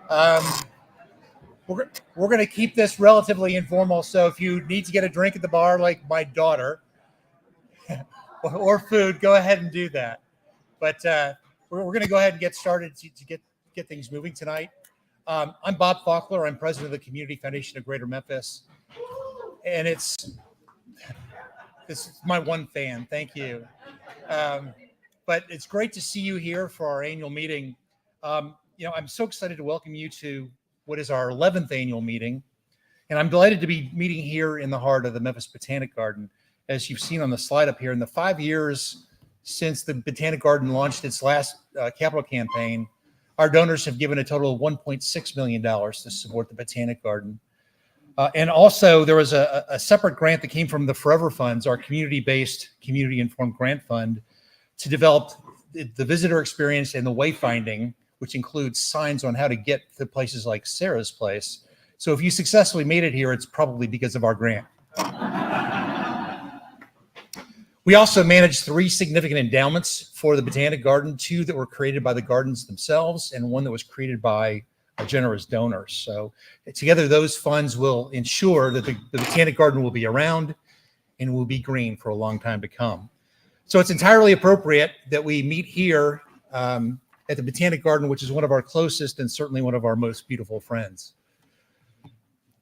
Um, we're going to keep this relatively informal. So if you need to get a drink at the bar, like my daughter, or food, go ahead and do that. But we're going to go ahead and get started to get things moving tonight. I'm Bob Faulkner. I'm president of the Community Foundation of Greater Memphis, and this is my one fan. Thank you. But it's great to see you here for our annual meeting. I'm so excited to welcome you to what is our 11th annual meeting. And I'm delighted to be meeting here in the heart of the Memphis Botanic Garden. As you've seen on the slide up here, in the 5 years since the Botanic Garden launched its last capital campaign, our donors have given a total of $1.6 million to support the Botanic Garden. And also there was a separate grant that came from the Forever Funds, our community-based, community-informed grant fund, to develop the visitor experience and the wayfinding, which includes signs on how to get to places like Sarah's place. So if you successfully made it here, it's probably because of our grant. We also manage 3 significant endowments for the Botanic Garden, 2 that were created by the gardens themselves, and 1 that was created by a generous donors. So together, those funds will ensure that the Botanic Garden will be around and will be green for a long time to come. So it's entirely appropriate that we meet here at the Botanic Garden, which is one of our closest and certainly one of our most beautiful friends.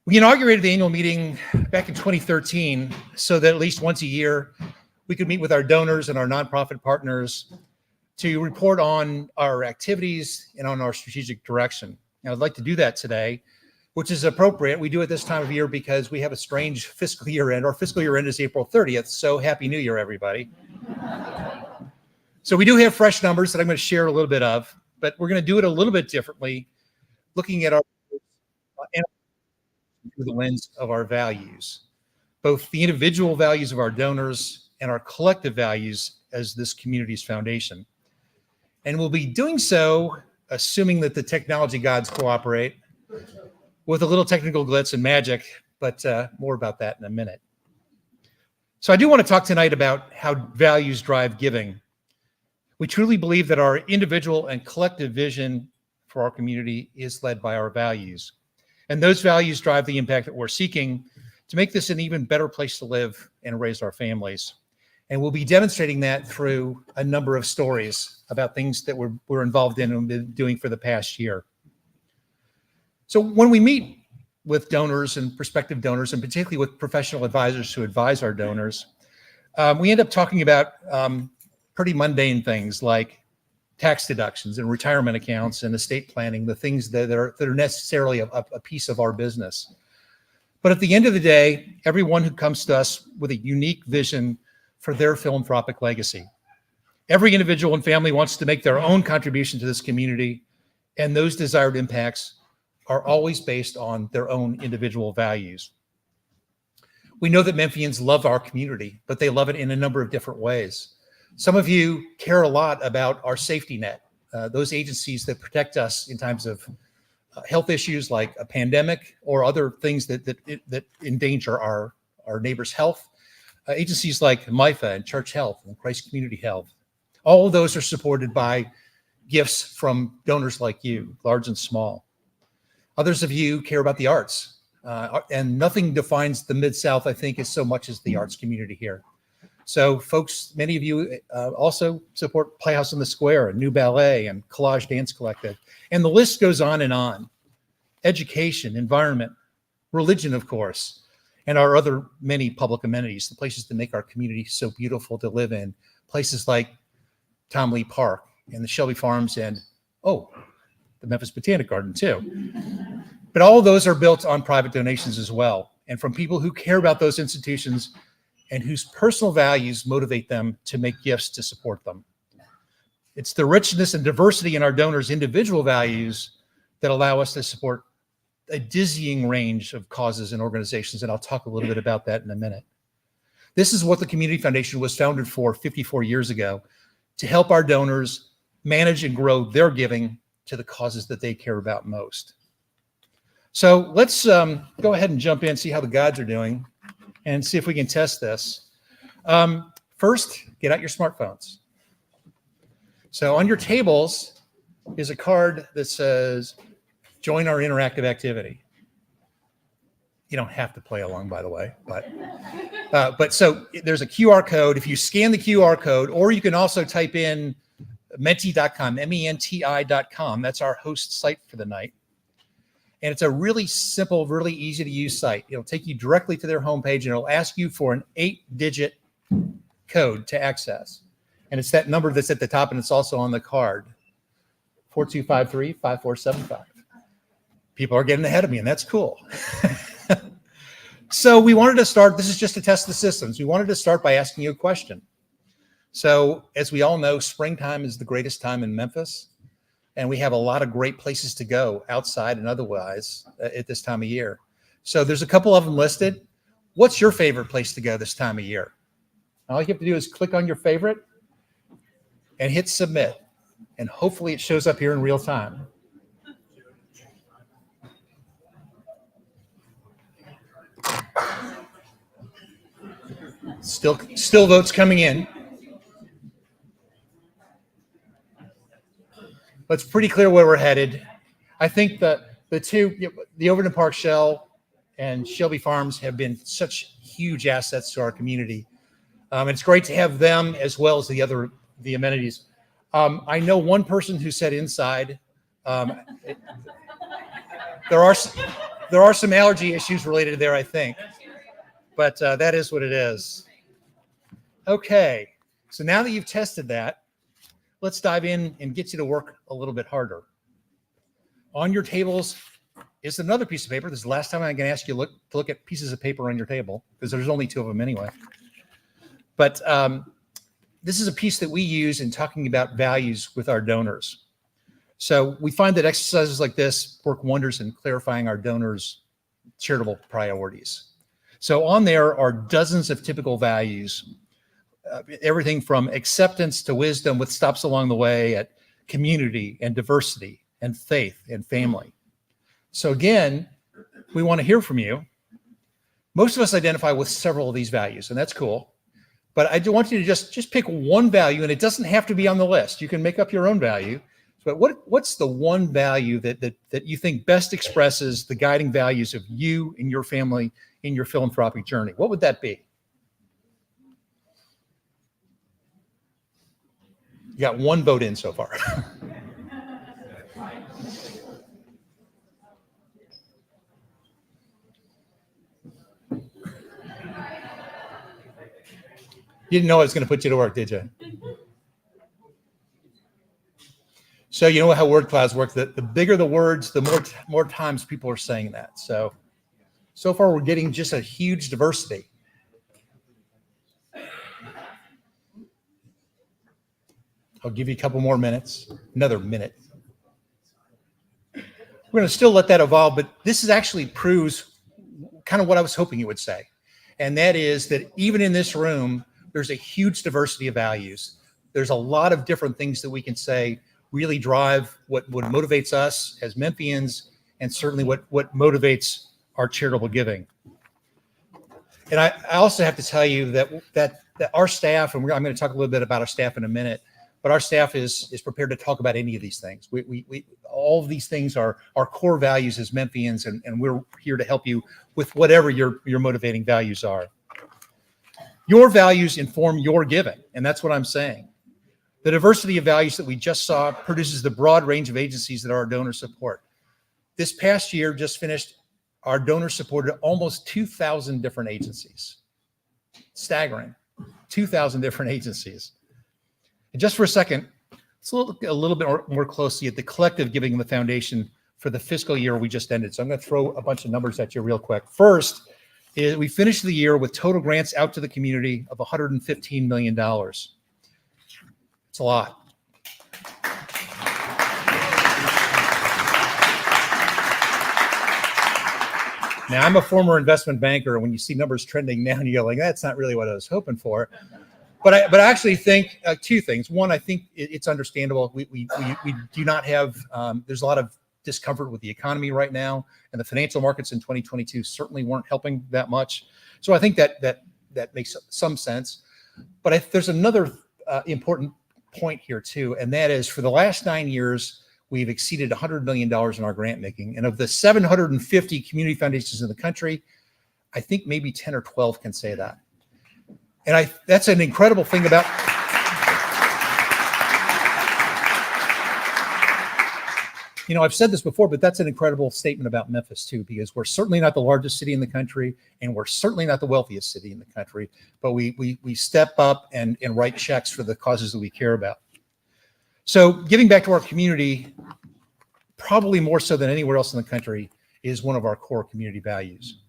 We inaugurated the annual meeting back in 2013 so that at least once a year, we could meet with our donors and our nonprofit partners to report on our activities and on our strategic direction. And I'd like to do that today, which is appropriate. We do it this time of year because we have a strange fiscal year end. Our fiscal year end is April 30th, so Happy New Year, everybody. So we do have fresh numbers that I'm going to share a little bit of, but we're going to do it a little bit differently, looking at our through the lens of our values, both the individual values of our donors and our collective values as this community's foundation. And we'll be doing so, assuming that the technology gods cooperate, with a little technical glitz and magic, but more about that in a minute. So I do want to talk tonight about how values drive giving. We truly believe that our individual and collective vision for our community is led by our values. And those values drive the impact that we're seeking to make this an even better place to live and raise our families. And we'll be demonstrating that through a number of stories about things that we're involved in and been doing for the past year. So when we meet with donors and prospective donors, and particularly with professional advisors who advise our donors, we end up talking about pretty mundane things like tax deductions and retirement accounts and estate planning, the things that are necessarily a piece of our business. But at the end of the day, everyone who comes to us with a unique vision for their philanthropic legacy. Every individual and family wants to make their own contribution to this community, and those desired impacts are always based on their own individual values. We know that Memphians love our community, but they love it in a number of different ways. Some of you care a lot about our safety net, those agencies that protect us in times of health issues like a pandemic or other things that endanger our neighbors' health. Agencies like MIFA and Church Health and Christ Community Health. All of those are supported by gifts from donors like you, large and small. Others of you care about the arts, and nothing defines the Mid-South, I think, as so much as the arts community here. So folks, many of you also support Playhouse on the Square and New Ballet and Collage Dance Collective. And the list goes on and on. Education, environment, religion, of course, and our other many public amenities, the places that make our community so beautiful to live in, places like Tom Lee Park and the Shelby Farms and, the Memphis Botanic Garden too. But all of those are built on private donations as well, and from people who care about those institutions and whose personal values motivate them to make gifts to support them. It's the richness and diversity in our donors' individual values that allow us to support a dizzying range of causes and organizations, and I'll talk a little bit about that in a minute. This is what the Community Foundation was founded for 54 years ago, to help our donors manage and grow their giving to the causes that they care about most. So let's go ahead and jump in, see how the gods are doing, and see if we can test this. First, get out your smartphones. So on your tables is a card that says Join our interactive activity. You don't have to play along, by the way, but so there's a QR code. If you scan the QR code, or you can also type in menti.com, menti.com. That's our host site for the night. And it's a really simple, really easy to use site. It'll take you directly to their homepage, and it'll ask you for an 8-digit code to access. And it's that number that's at the top, and it's also on the card, 4253-5475. People are getting ahead of me, and that's cool. So we wanted to start, this is just to test the systems. We wanted to start by asking you a question. So as we all know, springtime is the greatest time in Memphis, and we have a lot of great places to go outside and otherwise at this time of year. So there's a couple of them listed. What's your favorite place to go this time of year? All you have to do is click on your favorite and hit submit, and hopefully it shows up here in real time. Still votes coming in. But it's pretty clear where we're headed. I think that the Overton Park Shell and Shelby Farms have been such huge assets to our community. And it's great to have them as well as the amenities. I know one person who said inside. There are some allergy issues related there, I think. But that is what it is. Okay, so now that you've tested that, let's dive in and get you to work a little bit harder. On your tables is another piece of paper. This is the last time I'm going to ask you to look at pieces of paper on your table, because there's only 2 of them anyway. But this is a piece that we use in talking about values with our donors. So we find that exercises like this work wonders in clarifying our donors' charitable priorities. So on there are dozens of typical values, everything from acceptance to wisdom, with stops along the way at community and diversity and faith and family. So again, we want to hear from you. Most of us identify with several of these values, and that's cool. But I do want you to just pick one value, and it doesn't have to be on the list. You can make up your own value. But what's the one value that you think best expresses the guiding values of you and your family in your philanthropic journey? What would that be? You got 1 vote in so far. You didn't know I was going to put you to work, did you? So you know how word clouds work. The bigger the words, the more times people are saying that. So far we're getting just a huge diversity. I'll give you a couple more minutes, another minute. We're going to still let that evolve, but this actually proves kind of what I was hoping it would say. And that is that even in this room, there's a huge diversity of values. There's a lot of different things that we can say really drive what motivates us as Memphians, and certainly what motivates our charitable giving. And I also have to tell you that our staff, and I'm going to talk a little bit about our staff in a minute, but our staff is prepared to talk about any of these things. We all of these things are our core values as Memphians, and we're here to help you with whatever your motivating values are. Your values inform your giving, and that's what I'm saying. The diversity of values that we just saw produces the broad range of agencies that our donors support. This past year just finished, our donors supported almost 2,000 different agencies. Staggering, 2,000 different agencies. And just for a second, let's look a little bit more closely at the collective giving of the foundation for the fiscal year we just ended. So I'm going to throw a bunch of numbers at you real quick. First, we finished the year with total grants out to the community of $115 million. It's a lot. Now, I'm a former investment banker. When you see numbers trending down, you go like, that's not really what I was hoping for. But I actually think 2 things. One, I think it's understandable. We do not have, there's a lot of discomfort with the economy right now, and the financial markets in 2022 certainly weren't helping that much. So I think that makes some sense. But there's another important point here too, and that is, for the last 9 years, we've exceeded $100 million in our grant making. And of the 750 community foundations in the country, I think maybe 10 or 12 can say that. And that's an incredible thing about, I've said this before, but that's an incredible statement about Memphis too, because we're certainly not the largest city in the country, and we're certainly not the wealthiest city in the country, but we step up and write checks for the causes that we care about. So giving back to our community, probably more so than anywhere else in the country, is one of our core community values.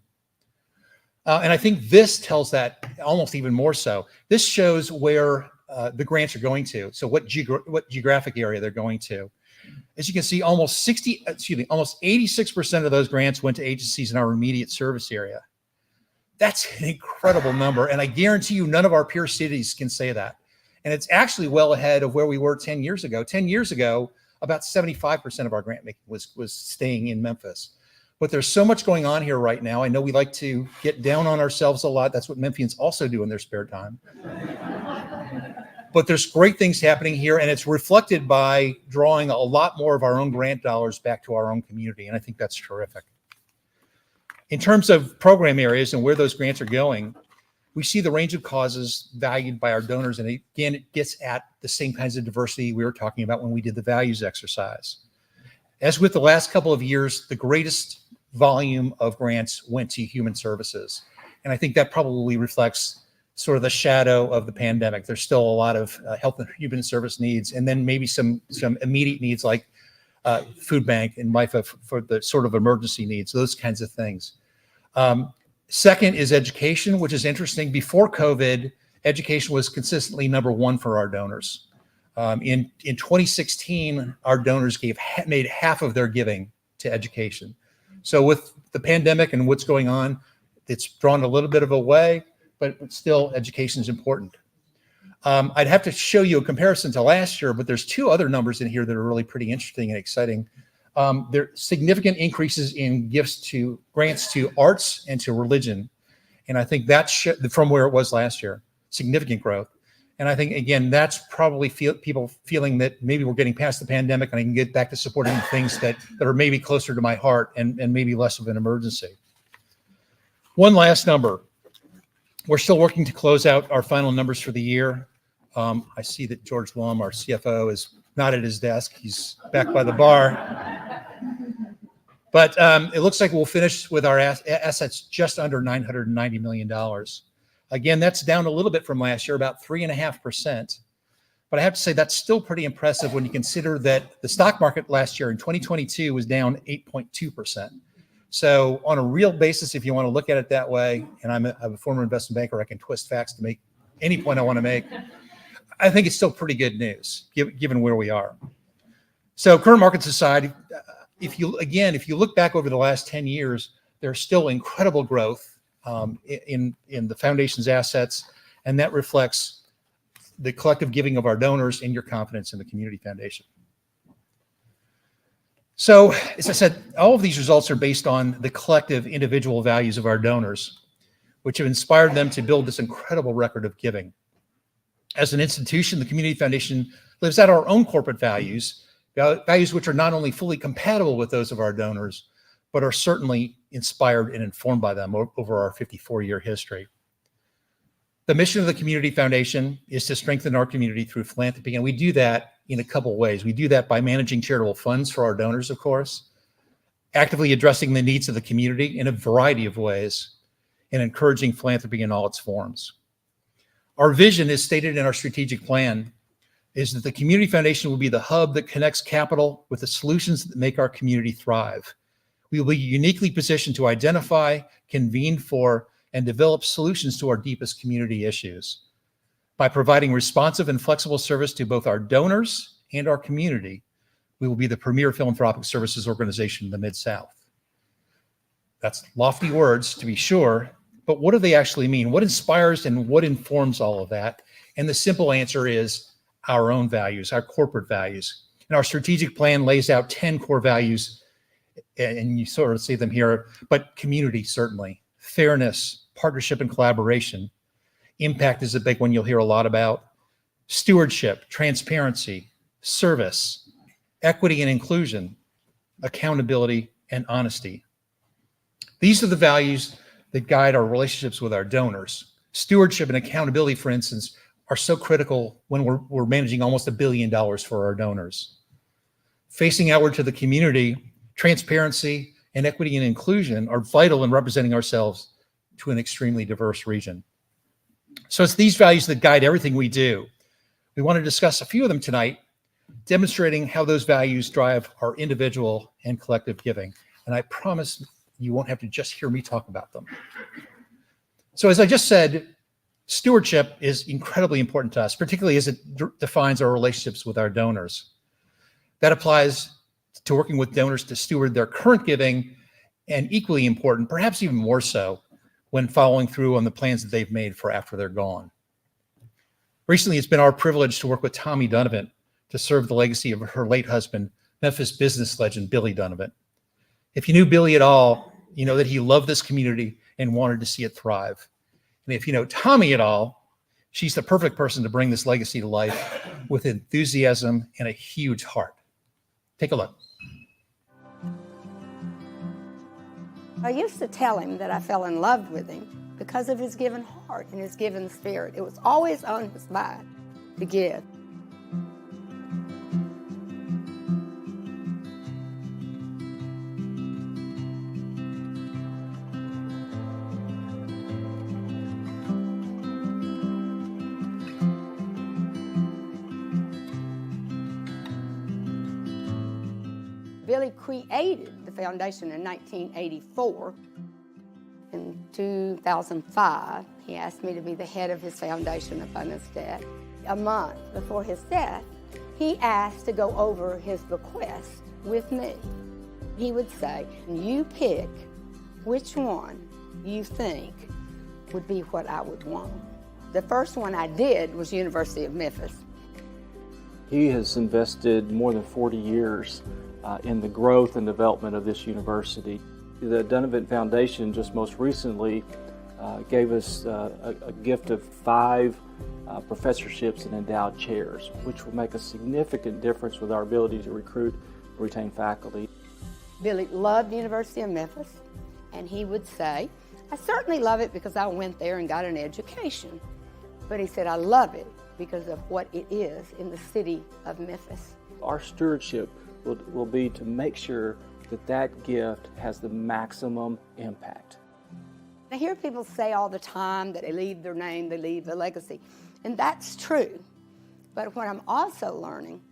And I think this tells that almost even more so. This shows where the grants are going to. So what geographic area they're going to. As you can see, almost 86% of those grants went to agencies in our immediate service area. That's an incredible number. And I guarantee you none of our peer cities can say that. And it's actually well ahead of where we were 10 years ago. 10 years ago, about 75% of our grant making was staying in Memphis. But there's so much going on here right now. I know we like to get down on ourselves a lot. That's what Memphians also do in their spare time. But there's great things happening here, and it's reflected by drawing a lot more of our own grant dollars back to our own community, and I think that's terrific. In terms of program areas and where those grants are going, we see the range of causes valued by our donors, and again, it gets at the same kinds of diversity we were talking about when we did the values exercise. As with the last couple of years, the greatest volume of grants went to human services, and I think that probably reflects sort of the shadow of the pandemic. There's still a lot of health and human service needs, and then maybe some immediate needs like food bank and MIFA for the sort of emergency needs, those kinds of things. Second is education, which is interesting. Before COVID, education was consistently number one for our donors. In 2016, our donors made half of their giving to education. So with the pandemic and what's going on, it's drawn a little bit of a way, but still education is important. I'd have to show you a comparison to last year, but there's two other numbers in here that are really pretty interesting and exciting. There are significant increases in grants to arts and to religion. And I think that's from where it was last year, significant growth. And I think, again, that's probably people feeling that maybe we're getting past the pandemic and I can get back to supporting things that are maybe closer to my heart and maybe less of an emergency. One last number. We're still working to close out our final numbers for the year. I see that George Lum, our CFO, is not at his desk. He's back by the bar. But it looks like we'll finish with our assets just under $990 million. Again, that's down a little bit from last year, about 3.5%. But I have to say that's still pretty impressive when you consider that the stock market last year in 2022 was down 8.2%. So on a real basis, if you want to look at it that way, and I'm a former investment banker, I can twist facts to make any point I want to make. I think it's still pretty good news given where we are. So current markets aside, if you look back over the last 10 years, there's still incredible growth in the foundation's assets, and that reflects the collective giving of our donors and your confidence in the community foundation. So, as I said, all of these results are based on the collective individual values of our donors, which have inspired them to build this incredible record of giving. As an institution, the Community Foundation lives out our own corporate values which are not only fully compatible with those of our donors, but are certainly inspired and informed by them over our 54-year history. The mission of the Community Foundation is to strengthen our community through philanthropy, and we do that in a couple ways. We do that by managing charitable funds for our donors, of course, actively addressing the needs of the community in a variety of ways, and encouraging philanthropy in all its forms. Our vision, is stated in our strategic plan, is that the Community Foundation will be the hub that connects capital with the solutions that make our community thrive. We will be uniquely positioned to identify, convene for, and develop solutions to our deepest community issues. By providing responsive and flexible service to both our donors and our community, we will be the premier philanthropic services organization in the Mid-South. That's lofty words, to be sure, but what do they actually mean? What inspires and what informs all of that? And the simple answer is our own values, our corporate values. And our strategic plan lays out 10 core values, and you sort of see them here, but community, certainly. Fairness, partnership and collaboration. Impact is a big one you'll hear a lot about. Stewardship, transparency, service, equity and inclusion, accountability, and honesty. These are the values that guide our relationships with our donors. Stewardship and accountability, for instance, are so critical when we're managing almost $1 billion for our donors. Facing outward to the community, transparency and equity and inclusion are vital in representing ourselves to an extremely diverse region. So it's these values that guide everything we do. We want to discuss a few of them tonight, demonstrating how those values drive our individual and collective giving. And I promise you won't have to just hear me talk about them. So as I just said, stewardship is incredibly important to us, particularly as it defines our relationships with our donors. That applies to working with donors to steward their current giving, and equally important, perhaps even more so, when following through on the plans that they've made for after they're gone. Recently, it's been our privilege to work with Tommy Donovan to serve the legacy of her late husband, Memphis business legend Billy Donovan. If you knew Billy at all, you know that he loved this community and wanted to see it thrive. And if you know Tommy at all, she's the perfect person to bring this legacy to life with enthusiasm and a huge heart. Take a look. I used to tell him that I fell in love with him because of his given heart and his given spirit. It was always on his mind to give. Billy created the foundation in 1984. In 2005, he asked me to be the head of his foundation upon his death. A month before his death, he asked to go over his bequest with me. He would say, you pick which one you think would be what I would want. The first one I did was University of Memphis. He has invested more than 40 years in the growth and development of this university. The Donovan Foundation just most recently gave us a gift of 5 professorships and endowed chairs, which will make a significant difference with our ability to recruit and retain faculty. Billy loved the University of Memphis, and he would say, I certainly love it because I went there and got an education. But he said, I love it because of what it is in the city of Memphis. Our stewardship will be to make sure that that gift has the maximum impact. I hear people say all the time that they leave their name, they leave a legacy, and that's true. But what I'm also learning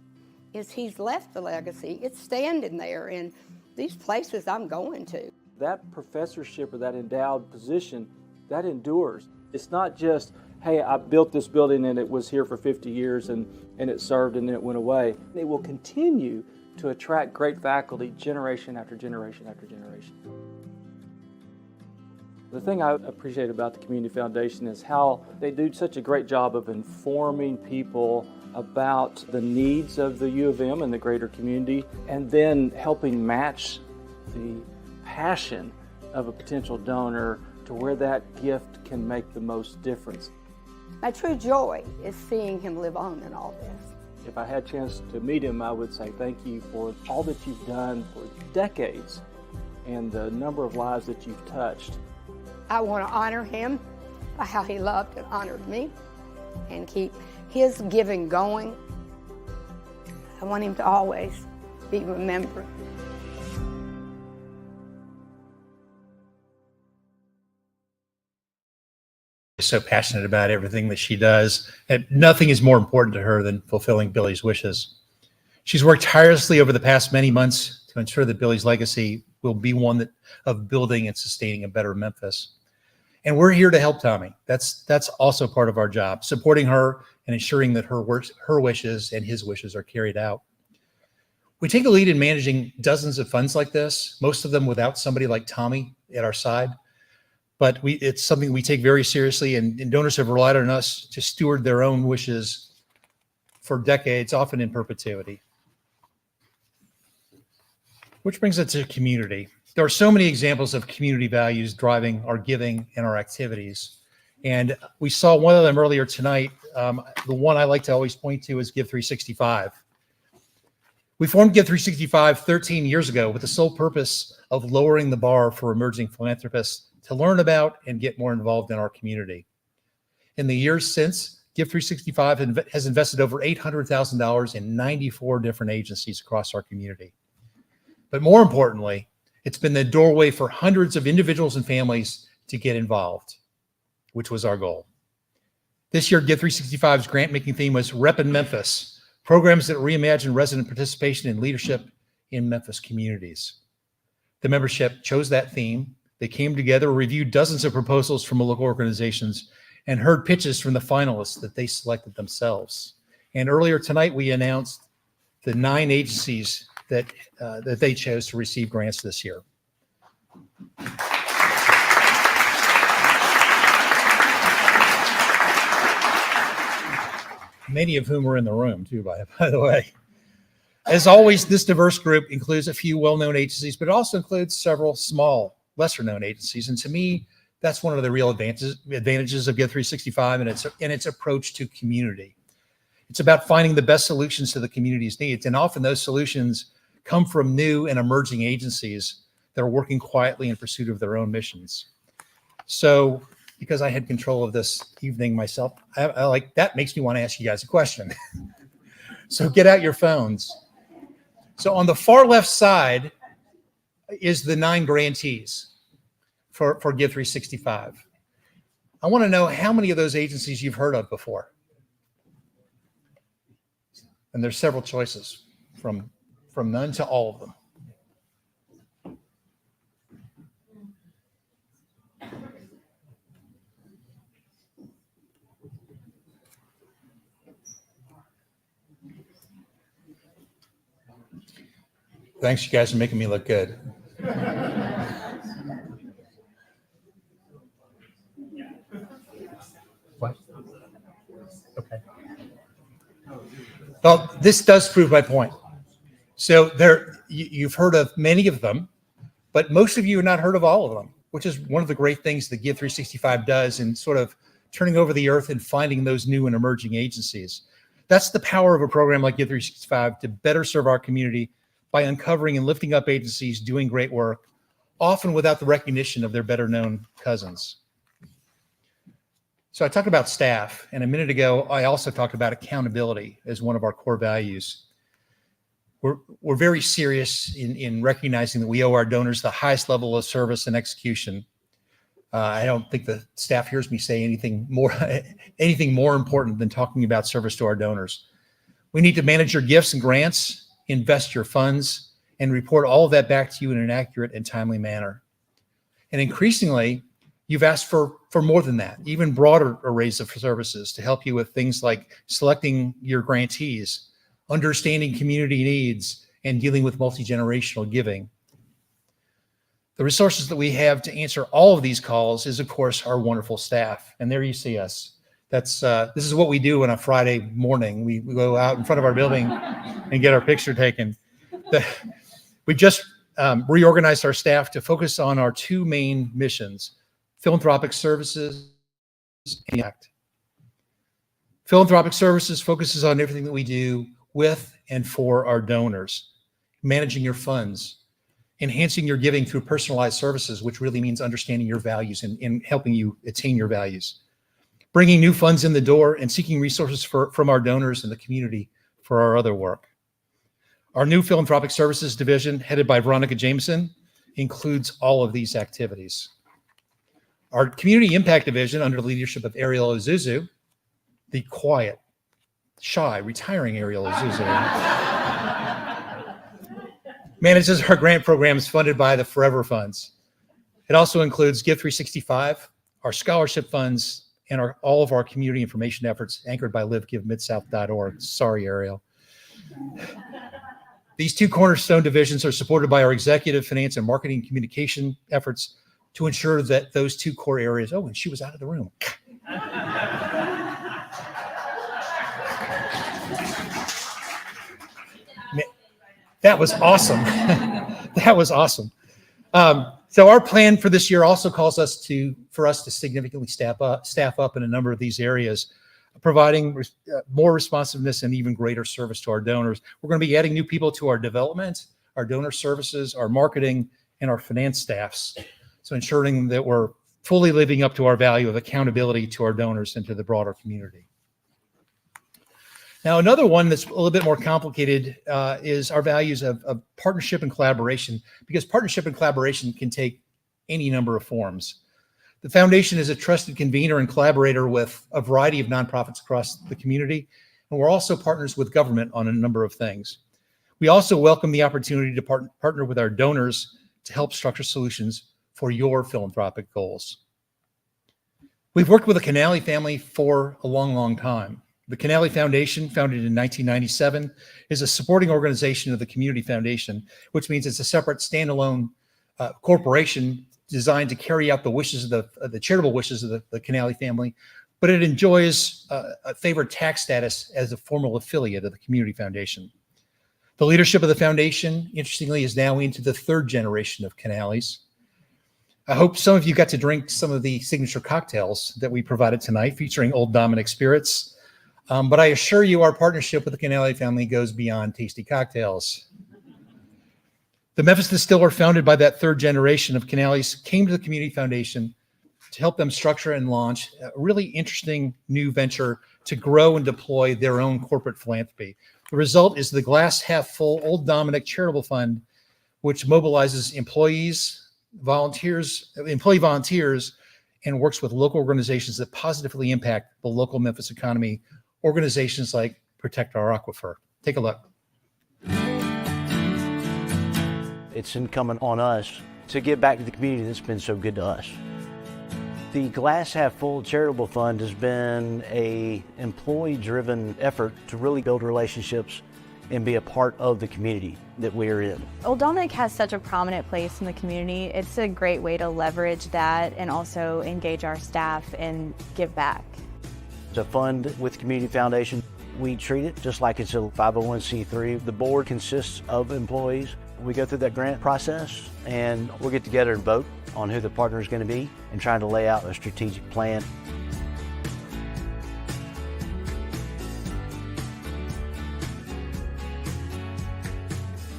is he's left the legacy. It's standing there in these places I'm going to. That professorship or that endowed position, that endures. It's not just, hey, I built this building and it was here for 50 years and it served and then it went away. It will continue to attract great faculty generation after generation after generation. The thing I appreciate about the Community Foundation is how they do such a great job of informing people about the needs of the U of M and the greater community, and then helping match the passion of a potential donor to where that gift can make the most difference. My true joy is seeing him live on in all this. If I had a chance to meet him, I would say thank you for all that you've done for decades and the number of lives that you've touched. I want to honor him by how he loved and honored me and keep his giving going. I want him to always be remembered. So passionate about everything that she does, and nothing is more important to her than fulfilling Billy's wishes. She's worked tirelessly over the past many months to ensure that Billy's legacy will be one of building and sustaining a better Memphis. And we're here to help Tommy. That's also part of our job, supporting her and ensuring that her wishes and his wishes are carried out. We take the lead in managing dozens of funds like this, most of them without somebody like Tommy at our side. But it's something we take very seriously, and donors have relied on us to steward their own wishes for decades, often in perpetuity. Which brings us to community. There are so many examples of community values driving our giving and our activities. And we saw one of them earlier tonight. The one I like to always point to is Give 365. We formed Give 365 13 years ago with the sole purpose of lowering the bar for emerging philanthropists to learn about and get more involved in our community. In the years since, Give 365 has invested over $800,000 in 94 different agencies across our community. But more importantly, it's been the doorway for hundreds of individuals and families to get involved, which was our goal. This year, Give 365's grant-making theme was Rep in Memphis, programs that reimagine resident participation and leadership in Memphis communities. The membership chose that theme. They came together, reviewed dozens of proposals from local organizations, and heard pitches from the finalists that they selected themselves. And earlier tonight, we announced the 9 agencies that they chose to receive grants this year. Many of whom are in the room too, by the way. As always, this diverse group includes a few well-known agencies, but it also includes several small, lesser-known agencies. And to me, that's one of the real advantages of Give 365 and its approach to community. It's about finding the best solutions to the community's needs, and often those solutions come from new and emerging agencies that are working quietly in pursuit of their own missions. So, because I had control of this evening myself, I like that makes me want to ask you guys a question. So get out your phones. So on the far left side is the 9 grantees for Give 365. I want to know how many of those agencies you've heard of before. And there's several choices from none to all of them. Thanks, you guys, for making me look good. What? Okay. Well, this does prove my point. So you've heard of many of them, but most of you have not heard of all of them, which is one of the great things that Give 365 does in sort of turning over the earth and finding those new and emerging agencies. That's the power of a program like Give 365 to better serve our community by uncovering and lifting up agencies doing great work, often without the recognition of their better known cousins. So I talked about staff, and a minute ago, I also talked about accountability as one of our core values. We're very serious in recognizing that we owe our donors the highest level of service and execution. I don't think the staff hears me say anything more important than talking about service to our donors. We need to manage your gifts and grants, invest your funds, and report all of that back to you in an accurate and timely manner. And increasingly, you've asked for more than that, even broader arrays of services to help you with things like selecting your grantees, understanding community needs, and dealing with multi-generational giving. The resources that we have to answer all of these calls is, of course, our wonderful staff. And there you see us. This is what we do on a Friday morning. We go out in front of our building and get our picture taken. We just reorganized our staff to focus on our 2 main missions: philanthropic services and ACT. Philanthropic services focuses on everything that we do with and for our donors, managing your funds, enhancing your giving through personalized services, which really means understanding your values and helping you attain your values, bringing new funds in the door, and seeking resources from our donors and the community for our other work. Our new philanthropic services division, headed by Veronica Jameson, includes all of these activities. Our community impact division, under the leadership of Ariel Ozuzu, the quiet, shy, retiring Ariel Ozuzu, manages our grant programs funded by the Forever Funds. It also includes Give 365, our scholarship funds, and all of our community information efforts anchored by livegivemidsouth.org. Sorry, Ariel. These 2 cornerstone divisions are supported by our executive, finance, and marketing communication efforts to ensure that those 2 core areas, oh, and she was out of the room. That was awesome. That was awesome. So our plan for this year also calls for us to significantly staff up in a number of these areas. providing more responsiveness and even greater service to our donors. We're going to be adding new people to our development, our donor services, our marketing, and our finance staffs. So ensuring that we're fully living up to our value of accountability to our donors and to the broader community. Now, another one that's a little bit more complicated is our values of partnership and collaboration, because partnership and collaboration can take any number of forms. The foundation is a trusted convener and collaborator with a variety of nonprofits across the community, and we're also partners with government on a number of things. We also welcome the opportunity to partner with our donors to help structure solutions for your philanthropic goals. We've worked with the Canale family for a long, long time. The Canale Foundation, founded in 1997, is a supporting organization of the Community Foundation, which means it's a separate standalone corporation designed to carry out the wishes of the charitable wishes of the Canale family, but it enjoys a favored tax status as a formal affiliate of the Community Foundation. The leadership of the foundation, interestingly, is now into the third generation of Canales. I hope some of you got to drink some of the signature cocktails that we provided tonight, featuring Old Dominick spirits. But I assure you our partnership with the Canale family goes beyond tasty cocktails. The Memphis distiller, founded by that third generation of Canales, came to the Community Foundation to help them structure and launch a really interesting new venture to grow and deploy their own corporate philanthropy. The result is the Glass Half Full Old Dominick Charitable Fund, which mobilizes employee volunteers, and works with local organizations that positively impact the local Memphis economy, organizations like Protect Our Aquifer. Take a look. It's incumbent on us to give back to the community that's been so good to us. The Glass Half Full Charitable Fund has been an employee-driven effort to really build relationships and be a part of the community that we're in. Old Dominick has such a prominent place in the community. It's a great way to leverage that and also engage our staff and give back. It's a fund with Community Foundation. We treat it just like it's a 501c3. The board consists of employees. We go through that grant process and we'll get together and vote on who the partner is going to be and trying to lay out a strategic plan.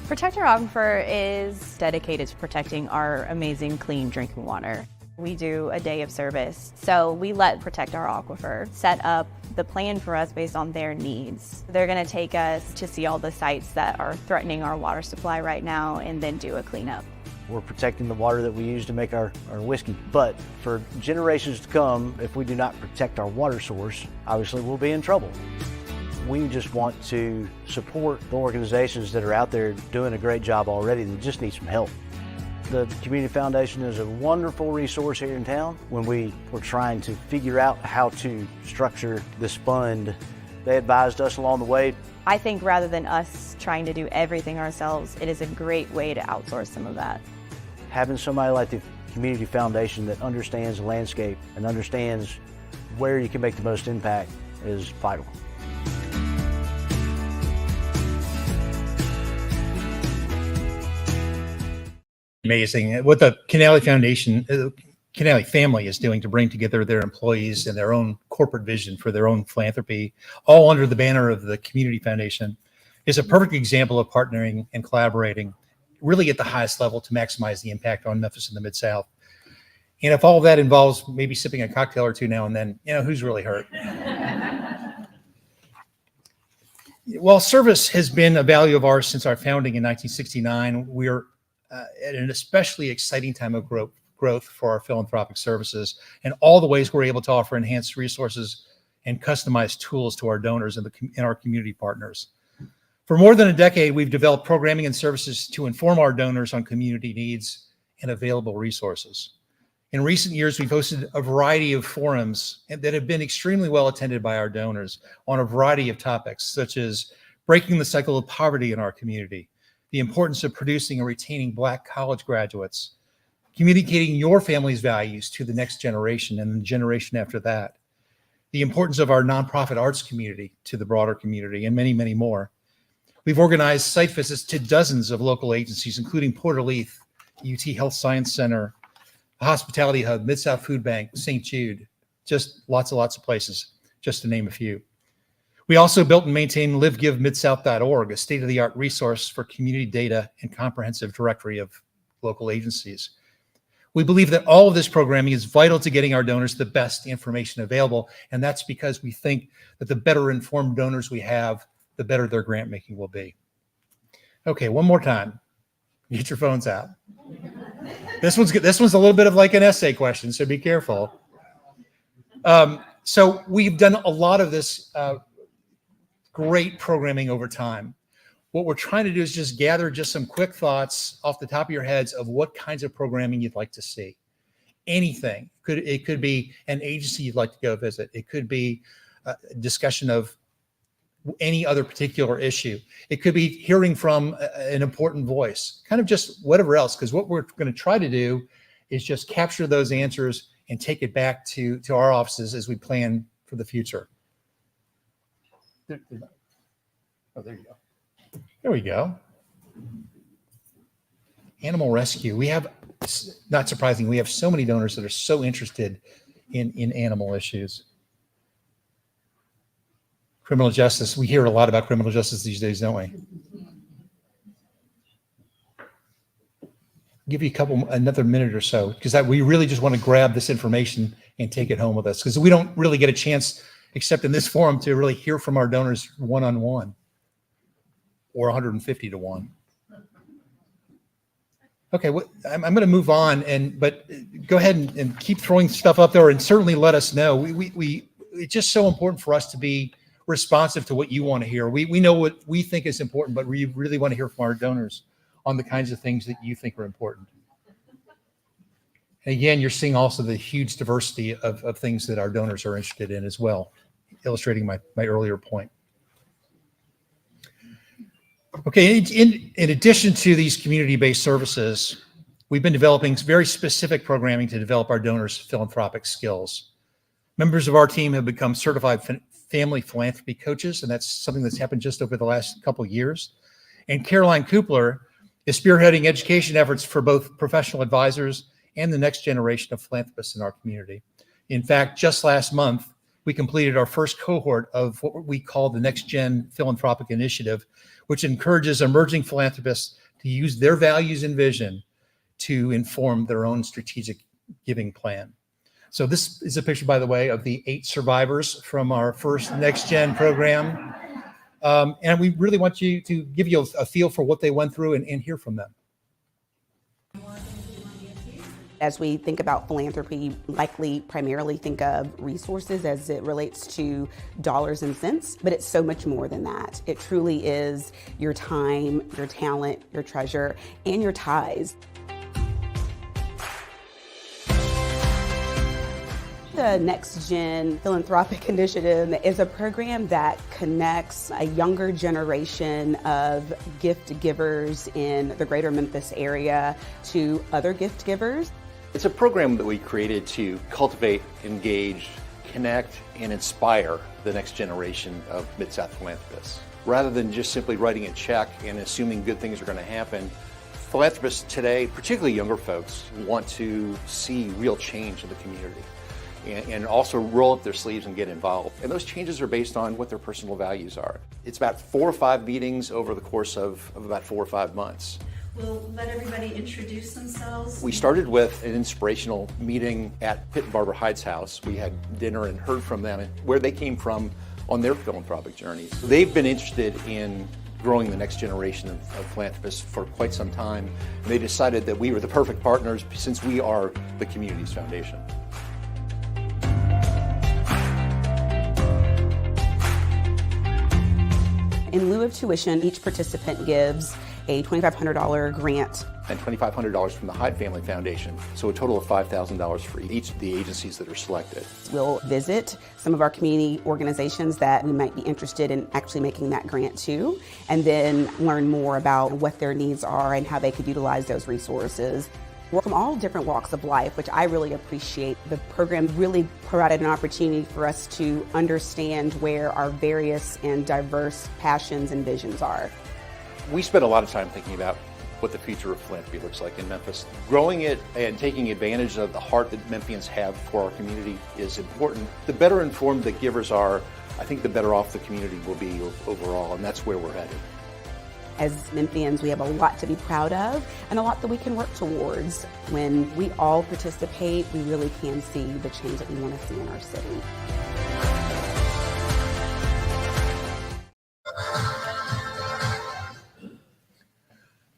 Protect Our Aquifer is dedicated to protecting our amazing clean drinking water. We do a day of service, so we let Protect Our Aquifer set up the plan for us based on their needs. They're going to take us to see all the sites that are threatening our water supply right now and then do a cleanup. We're protecting the water that we use to make our whiskey, but for generations to come, if we do not protect our water source, obviously we'll be in trouble. We just want to support the organizations that are out there doing a great job already that just need some help. The Community Foundation is a wonderful resource here in town. When we were trying to figure out how to structure this fund, they advised us along the way. I think rather than us trying to do everything ourselves, it is a great way to outsource some of that. Having somebody like the Community Foundation that understands the landscape and understands where you can make the most impact is vital. Amazing what the Canale Foundation, Canale family is doing to bring together their employees and their own corporate vision for their own philanthropy, all under the banner of the Community Foundation, is a perfect example of partnering and collaborating really at the highest level to maximize the impact on Memphis and the Mid-South. And if all of that involves maybe sipping a cocktail or two now and then, who's really hurt? While service has been a value of ours since our founding in 1969, we're at an especially exciting time of growth for our philanthropic services and all the ways we're able to offer enhanced resources and customized tools to our donors and our community partners. For more than a decade, we've developed programming and services to inform our donors on community needs and available resources. In recent years, we've hosted a variety of forums that have been extremely well attended by our donors on a variety of topics, such as breaking the cycle of poverty in our community, the importance of producing and retaining Black college graduates, communicating your family's values to the next generation and the generation after that, the importance of our nonprofit arts community to the broader community, and many, many more. We've organized site visits to dozens of local agencies, including Port Leith, UT Health Science Center, the Hospitality Hub, Mid-South Food Bank, St. Jude, just lots and lots of places. just to name a few. We also built and maintain livegivemidsouth.org, a state-of-the-art resource for community data and comprehensive directory of local agencies. We believe that all of this programming is vital to getting our donors the best information available, and that's because we think that the better informed donors we have, the better their grant making will be. Okay, one more time. Get your phones out. This one's a little bit of like an essay question, so be careful. So we've done a lot of this great programming over time. What we're trying to do is just gather just some quick thoughts off the top of your heads of what kinds of programming you'd like to see. Anything. It could be an agency you'd like to go visit. It could be a discussion of any other particular issue. It could be hearing from an important voice, kind of just whatever else, because what we're going to try to do is just capture those answers and take it back to our offices as we plan for the future. Oh, there you go. There we go. Animal rescue. We have, not surprising, we have so many donors that are so interested in animal issues. Criminal justice. We hear a lot about criminal justice these days, don't we? Give you another minute or so, because we really just want to grab this information and take it home with us, because we don't really get a chance, except in this forum, to really hear from our donors one-on-one, or 150 to 1. Okay, I'm going to move on, but go ahead and keep throwing stuff up there, and certainly let us know. It's just so important for us to be responsive to what you want to hear. We know what we think is important, but we really want to hear from our donors on the kinds of things that you think are important. And again, you're seeing also the huge diversity of things that our donors are interested in as well, illustrating my earlier point. Okay, in addition to these community-based services, we've been developing very specific programming to develop our donors' philanthropic skills. Members of our team have become certified family philanthropy coaches, and that's something that's happened just over the last couple of years. And Caroline Kupler is spearheading education efforts for both professional advisors and the next generation of philanthropists in our community. In fact, just last month, we completed our first cohort of what we call the Next Gen Philanthropic Initiative, which encourages emerging philanthropists to use their values and vision to inform their own strategic giving plan. So this is a picture, by the way, of the 8 survivors from our first Next Gen program. And we really want you to give you a feel for what they went through and hear from them. As we think about philanthropy, likely primarily think of resources as it relates to dollars and cents, but it's so much more than that. It truly is your time, your talent, your treasure, and your ties. The Next Gen Philanthropic Initiative is a program that connects a younger generation of gift givers in the greater Memphis area to other gift givers. It's a program that we created to cultivate, engage, connect, and inspire the next generation of Mid-South philanthropists. Rather than just simply writing a check and assuming good things are going to happen, philanthropists today, particularly younger folks, want to see real change in the community. And also roll up their sleeves and get involved. And those changes are based on what their personal values are. It's about 4 or 5 meetings over the course of about 4 or 5 months. We'll let everybody introduce themselves. We started with an inspirational meeting at Pitt and Barbara Hyde's house. We had dinner and heard from them and where they came from on their philanthropic journeys. They've been interested in growing the next generation of philanthropists for quite some time. And they decided that we were the perfect partners since we are the community's foundation. In lieu of tuition, each participant gives a $2,500 grant. And $2,500 from the Hyde Family Foundation, so a total of $5,000 for each of the agencies that are selected. We'll visit some of our community organizations that we might be interested in actually making that grant to, and then learn more about what their needs are and how they could utilize those resources. We're from all different walks of life, which I really appreciate. The program really provided an opportunity for us to understand where our various and diverse passions and visions are. We spent a lot of time thinking about what the future of philanthropy looks like in Memphis. Growing it and taking advantage of the heart that Memphians have for our community is important. The better informed the givers are, I think the better off the community will be overall, and that's where we're headed. As Memphians, we have a lot to be proud of and a lot that we can work towards. When we all participate, we really can see the change that we want to see in our city.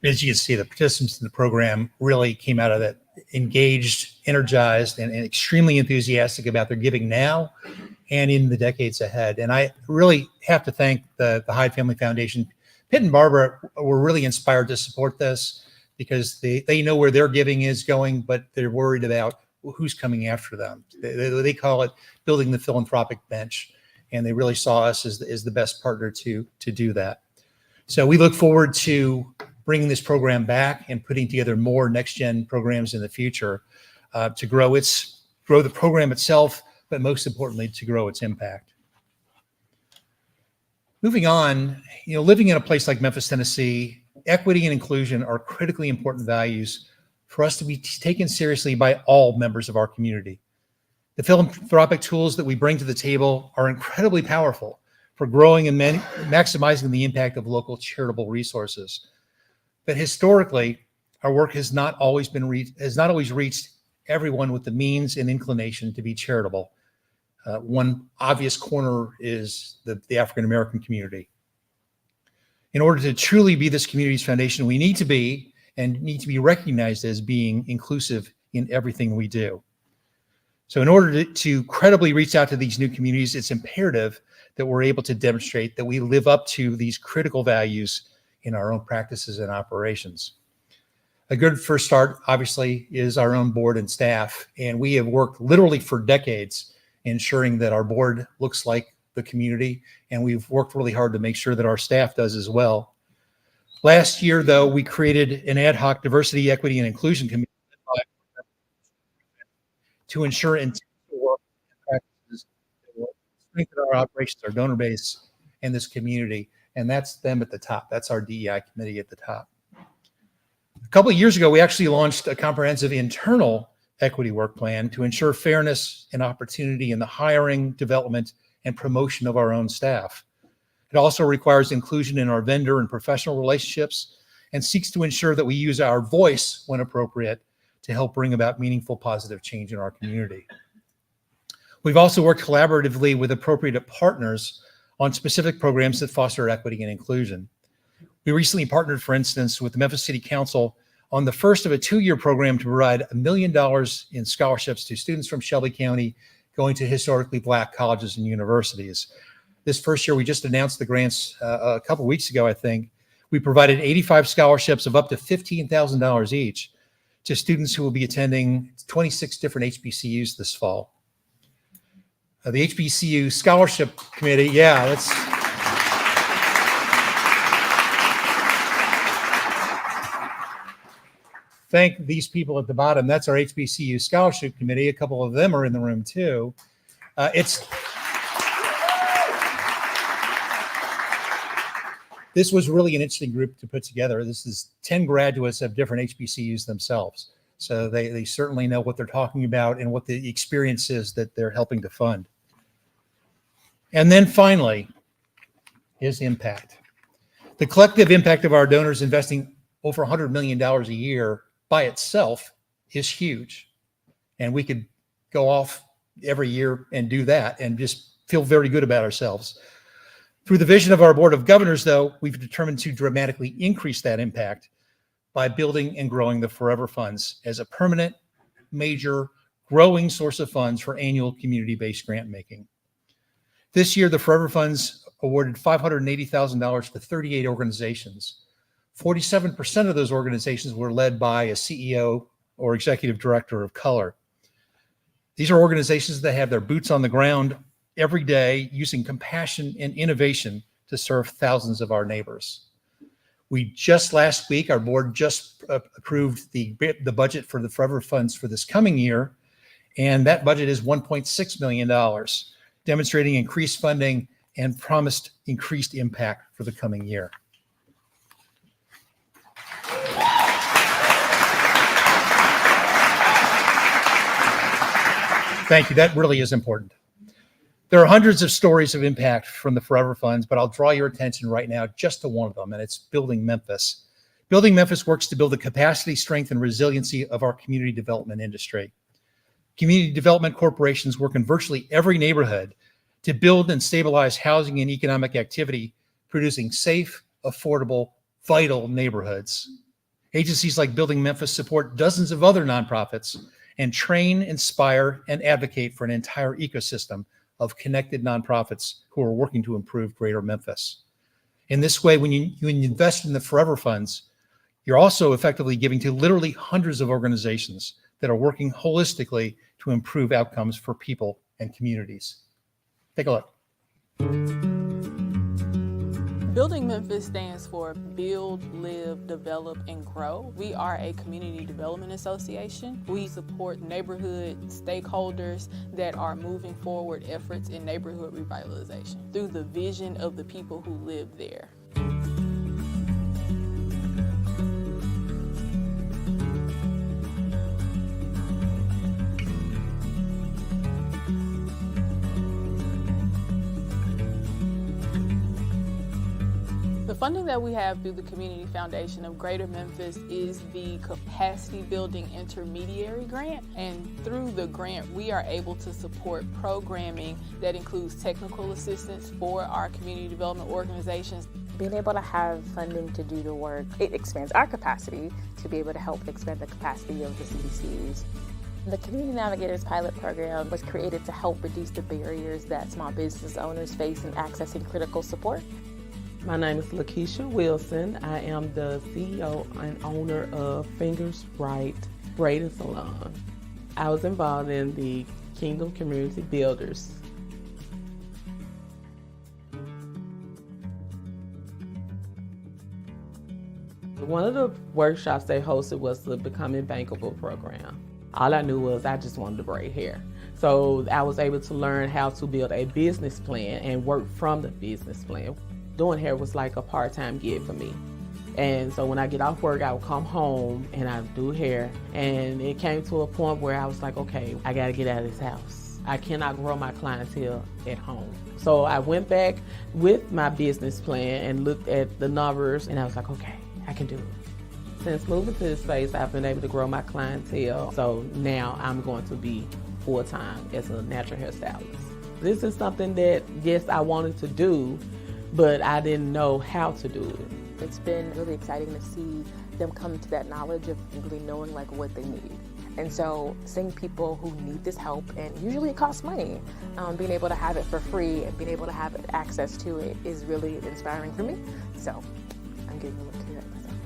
As you can see, the participants in the program really came out of that engaged, energized, and extremely enthusiastic about their giving now and in the decades ahead. And I really have to thank the Hyde Family Foundation. Pitt and Barbara were really inspired to support this because they know where their giving is going, but they're worried about who's coming after them. They call it building the philanthropic bench, and they really saw us as the best partner to do that. So we look forward to bringing this program back and putting together more next-gen programs in the future to grow the program itself, but most importantly, to grow its impact. Moving on, living in a place like Memphis, Tennessee, equity and inclusion are critically important values for us to be taken seriously by all members of our community. The philanthropic tools that we bring to the table are incredibly powerful for growing and maximizing the impact of local charitable resources. But historically, our work has not always reached everyone with the means and inclination to be charitable. One obvious corner is the African American community. In order to truly be this community's foundation, we need to be recognized as being inclusive in everything we do. So in order to credibly reach out to these new communities, it's imperative that we're able to demonstrate that we live up to these critical values in our own practices and operations. A good first start, obviously, is our own board and staff, and we have worked literally for decades ensuring that our board looks like the community, and we've worked really hard to make sure that our staff does as well. Last year, though, we created an ad hoc diversity, equity, and inclusion committee to ensure intentional work and practices that will strengthen our operations, our donor base, and this community. And that's them at the top. That's our DEI committee at the top. A couple of years ago, we actually launched a comprehensive internal equity work plan to ensure fairness and opportunity in the hiring, development, and promotion of our own staff. It also requires inclusion in our vendor and professional relationships and seeks to ensure that we use our voice when appropriate to help bring about meaningful positive change in our community. We've also worked collaboratively with appropriate partners on specific programs that foster equity and inclusion. We recently partnered, for instance, with the Memphis City Council on the first of a 2-year program to provide $1 million in scholarships to students from Shelby County going to historically Black colleges and universities. This first year, we just announced the grants a couple weeks ago, I think. We provided 85 scholarships of up to $15,000 each to students who will be attending 26 different HBCUs this fall. The HBCU Scholarship Committee, yeah, let's... Thank these people at the bottom. That's our HBCU Scholarship Committee. A couple of them are in the room too. This was really an interesting group to put together. This is 10 graduates of different HBCUs themselves. So they certainly know what they're talking about and what the experience is that they're helping to fund. And then finally, is impact. The collective impact of our donors investing over $100 million a year by itself is huge. And we could go off every year and do that and just feel very good about ourselves. Through the vision of our Board of Governors, though, we've determined to dramatically increase that impact by building and growing the Forever Funds as a permanent, major, growing source of funds for annual community-based grant making. This year, the Forever Funds awarded $580,000 to 38 organizations. 47% of those organizations were led by a CEO or executive director of color. These are organizations that have their boots on the ground every day using compassion and innovation to serve thousands of our neighbors. We just last week, our board just approved the budget for the Forever Funds for this coming year, and that budget is $1.6 million, demonstrating increased funding and promised increased impact for the coming year. Thank you. That really is important. There are hundreds of stories of impact from the Forever Funds, but I'll draw your attention right now just to one of them, and it's Building Memphis. Building Memphis works to build the capacity, strength, and resiliency of our community development industry. Community development corporations work in virtually every neighborhood to build and stabilize housing and economic activity, producing safe, affordable, vital neighborhoods. Agencies like Building Memphis support dozens of other nonprofits and train, inspire, and advocate for an entire ecosystem of connected nonprofits who are working to improve Greater Memphis. In this way, when you invest in the Forever Funds, you're also effectively giving to literally hundreds of organizations that are working holistically to improve outcomes for people and communities. Take a look. Building Memphis stands for Build, Live, Develop, and Grow. We are a community development association. We support neighborhood stakeholders that are moving forward efforts in neighborhood revitalization through the vision of the people who live there. The funding that we have through the Community Foundation of Greater Memphis is the Capacity Building Intermediary Grant, and through the grant we are able to support programming that includes technical assistance for our community development organizations. Being able to have funding to do the work, it expands our capacity to be able to help expand the capacity of the CDCs. The Community Navigators Pilot Program was created to help reduce the barriers that small business owners face in accessing critical support. My name is Lakeisha Wilson. I am the CEO and owner of Fingers Right Braiding Salon. I was involved in the Kingdom Community Builders. One of the workshops they hosted was the Becoming Bankable program. All I knew was I just wanted to braid hair. So I was able to learn how to build a business plan and work from the business plan. Doing hair was like a part-time gig for me. And so when I get off work, I would come home and I would do hair. And it came to a point where I was like, okay, I gotta get out of this house. I cannot grow my clientele at home. So I went back with my business plan and looked at the numbers and I was like, okay, I can do it. Since moving to this space, I've been able to grow my clientele. So now I'm going to be full-time as a natural hairstylist. This is something that, yes, I wanted to do, but I didn't know how to do it. It's been really exciting to see them come to that knowledge of really knowing like what they need. And so seeing people who need this help, and usually it costs money, being able to have it for free and being able to have access to it is really inspiring for me. So I'm giving a look here at myself.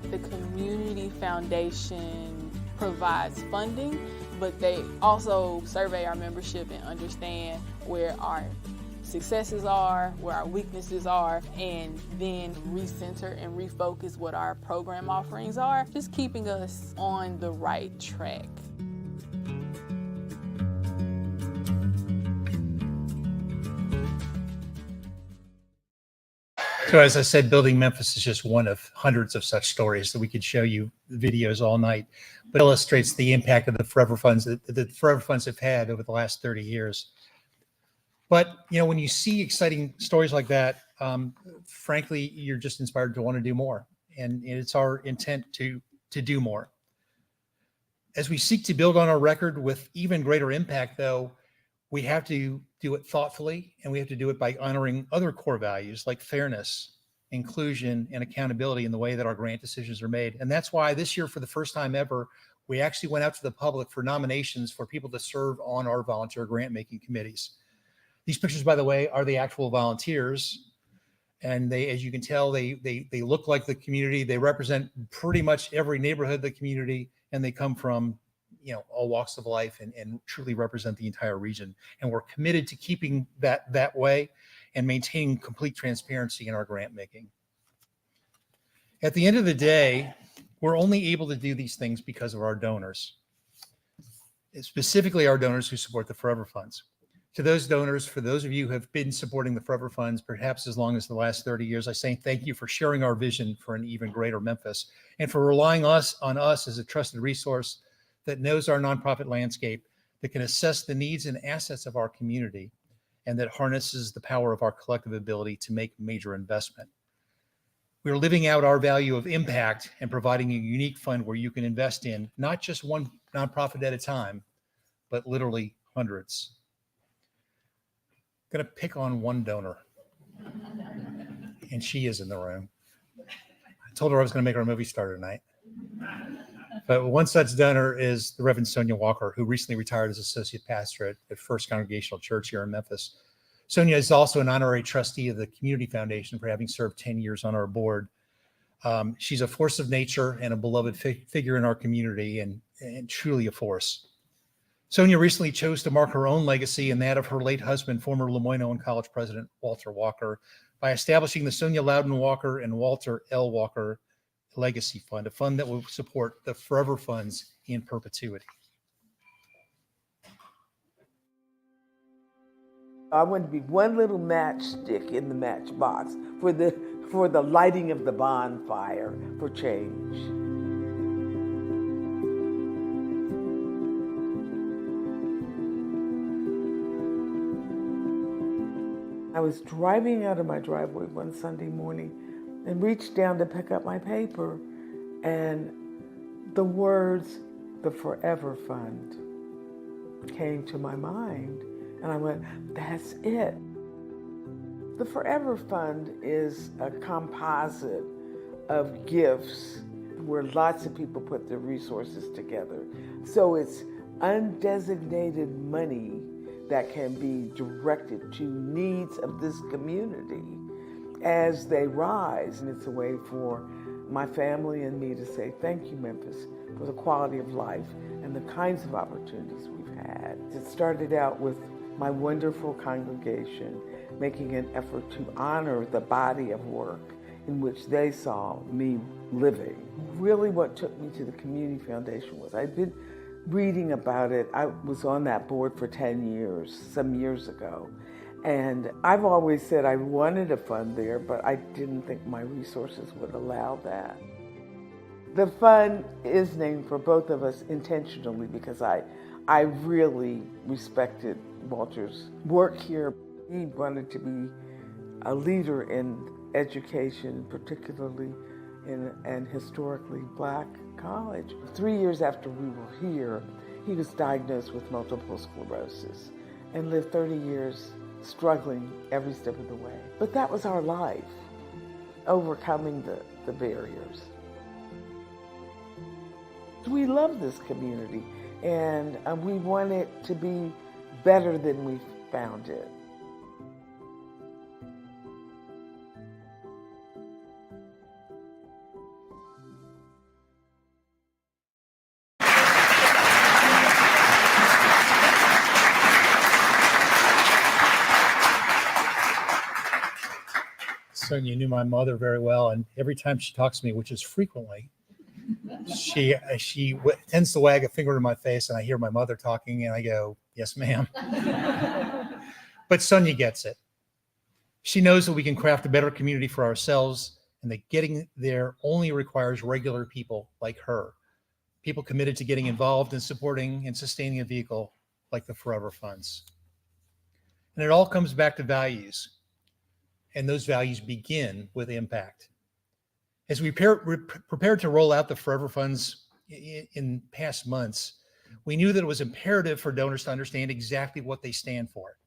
The Community Foundation provides funding, but they also survey our membership and understand where our successes are, where our weaknesses are, and then recenter and refocus what our program offerings are, just keeping us on the right track. So as I said, Building Memphis is just one of hundreds of such stories that we could show you videos all night, but illustrates the impact of the Forever Funds that the Forever Funds have had over the last 30 years. But, you know, when you see exciting stories like that, frankly, you're just inspired to want to do more. And it's our intent to do more. As we seek to build on our record with even greater impact, though, we have to do it thoughtfully, and we have to do it by honoring other core values like fairness, inclusion, and accountability in the way that our grant decisions are made. And that's why this year, for the first time ever, we actually went out to the public for nominations for people to serve on our volunteer grant-making committees. These pictures, by the way, are the actual volunteers. And they, as you can tell, they look like the community. They represent pretty much every neighborhood of the community, and they come from, you know, all walks of life and truly represent the entire region. And we're committed to keeping that way and maintaining complete transparency in our grant making. At the end of the day, we're only able to do these things because of our donors, specifically our donors who support the Forever Funds. To those donors, for those of you who have been supporting the Forever Funds, perhaps as long as the last 30 years, I say thank you for sharing our vision for an even greater Memphis and for relying on us as a trusted resource that knows our nonprofit landscape, that can assess the needs and assets of our community and that harnesses the power of our collective ability to make major investment. We are living out our value of impact and providing a unique fund where you can invest in not just one nonprofit at a time, but literally hundreds. I'm going to pick on one donor, and she is in the room. I told her I was going to make her a movie star tonight. But one such donor is the Reverend Sonia Walker, who recently retired as associate pastor at First Congregational Church here in Memphis. Sonia is also an honorary trustee of the Community Foundation for having served 10 years on our board. She's a force of nature and a beloved figure in our community and truly a force. Sonia recently chose to mark her own legacy and that of her late husband, former Lemoyne College president Walter Walker, by establishing the Sonia Loudon Walker and Walter L. Walker Legacy Fund, a fund that will support the Forever Funds in perpetuity. I want to be one little matchstick in the matchbox for the lighting of the bonfire for change. I was driving out of my driveway one Sunday morning and reached down to pick up my paper, and the words, the Forever Fund, came to my mind. And I went, that's it. The Forever Fund is a composite of gifts where lots of people put their resources together. So it's undesignated money that can be directed to needs of this community as they rise. And it's a way for my family and me to say, thank you, Memphis, for the quality of life and the kinds of opportunities we've had. It started out with my wonderful congregation making an effort to honor the body of work in which they saw me living. Really what took me to the Community Foundation was I'd been reading about it. I was on that board for 10 years, some years ago. And I've always said I wanted a fund there, but I didn't think my resources would allow that. The fund is named for both of us intentionally because I really respected Walter's work here. He wanted to be a leader in education, particularly in an historically Black college. 3 years after we were here, he was diagnosed with multiple sclerosis and lived 30 years struggling every step of the way. But that was our life, overcoming the barriers. We love this community, and we want it to be better than we found it. Sonia knew my mother very well, and every time she talks to me, which is frequently, she tends to wag a finger in my face, and I hear my mother talking, and I go, yes, ma'am. But Sonia gets it. She knows that we can craft a better community for ourselves, and that getting there only requires regular people like her, people committed to getting involved in supporting and sustaining a vehicle like the Forever Funds. And it all comes back to values, and those values begin with impact. As we prepared to roll out the Forever Funds in past months, we knew that it was imperative for donors to understand exactly what they stand for.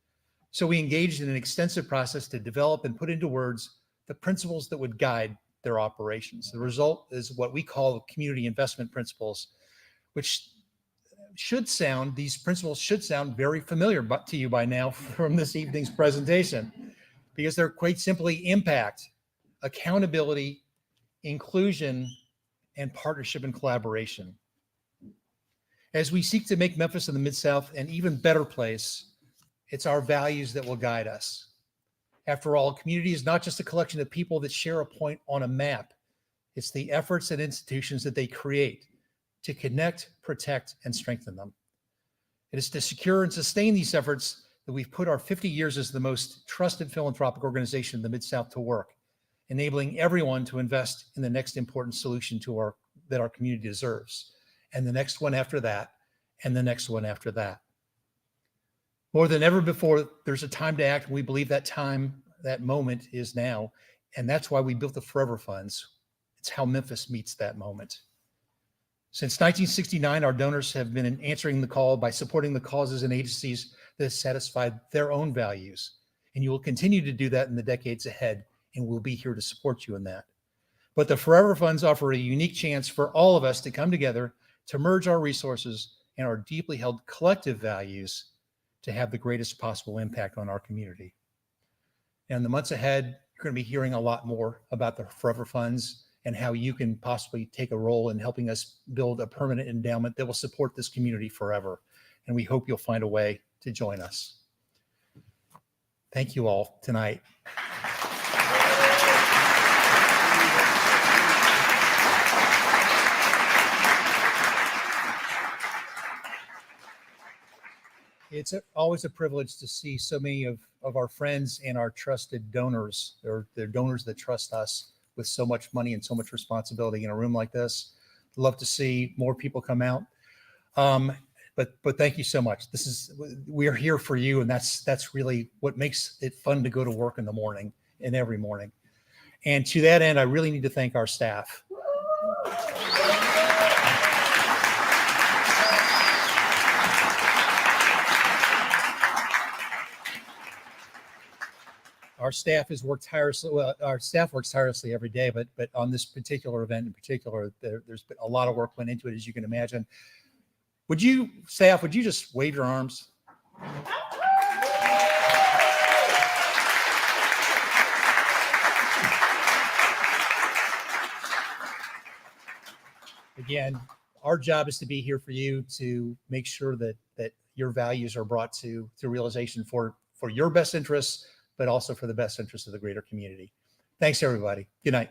So we engaged in an extensive process to develop and put into words the principles that would guide their operations. The result is what we call community investment principles, which these principles should sound very familiar to you by now from this evening's presentation, because they're quite simply impact, accountability, inclusion, and partnership and collaboration. As we seek to make Memphis and the Mid-South an even better place, it's our values that will guide us. After all, community is not just a collection of people that share a point on a map. It's the efforts and institutions that they create to connect, protect, and strengthen them. It is to secure and sustain these efforts that we've put our 50 years as the most trusted philanthropic organization in the Mid-South to work, enabling everyone to invest in the next important solution that our community deserves, and the next one after that, and the next one after that. More than ever before, there's a time to act. We believe that time, that moment is now. And that's why we built the Forever Funds. It's how Memphis meets that moment. Since 1969, our donors have been answering the call by supporting the causes and agencies that satisfy their own values. And you will continue to do that in the decades ahead, and we'll be here to support you in that. But the Forever Funds offer a unique chance for all of us to come together, to merge our resources and our deeply held collective values to have the greatest possible impact on our community. And in the months ahead, you're going to be hearing a lot more about the Forever Funds and how you can possibly take a role in helping us build a permanent endowment that will support this community forever. And we hope you'll find a way to join us. Thank you all tonight. It's always a privilege to see so many of our friends and our trusted donors. They're donors that trust us with so much money and so much responsibility in a room like this. Love to see more people come out. But thank you so much. We're here for you, and that's really what makes it fun to go to work in the morning and every morning. And to that end, I really need to thank our staff. Our staff has worked tirelessly. Well, our staff works tirelessly every day, but on this particular event in particular, there's been a lot of work went into it, as you can imagine. Would you just wave your arms? Again, our job is to be here for you, to make sure that your values are brought to realization for your best interests, but also for the best interests of the greater community. Thanks, everybody. Good night.